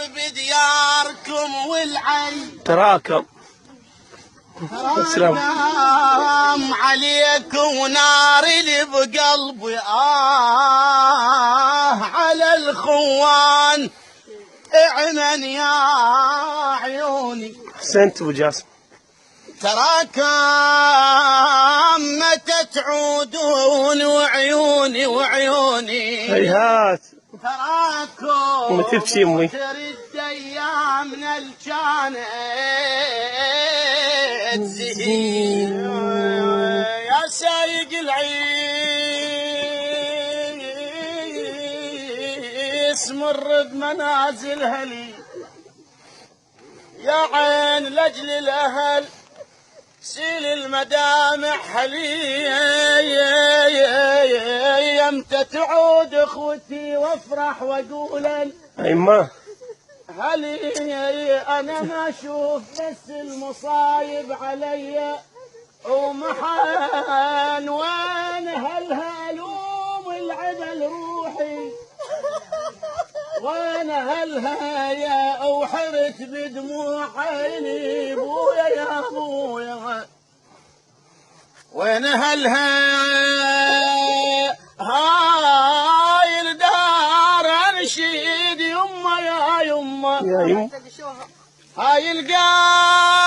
بدياركم والعين تراكم تراكم عليكم ونار اللي بقلبي على الخوان اعمن يا عيوني. احسنت ابو جاسم. تراكم متى تعودون وعيوني هيهات تراكم ما تبكي امي. ترد ايامنا اللي كانت زين يا سايق العيس مر بمنازل هلي يا عين لاجل الاهل سيل المدامع حلي يمتى تعود اخوتي وافرح واقول ايما هلي انا ما اشوف بس المصايب علي ومحان وين هالهالوم العدل روحي وانا هالهايا وحرت بدموع عيني بويا يا ابويا وين هالهايا هاي الدار انشيد يما يا يما يا يما هاي القار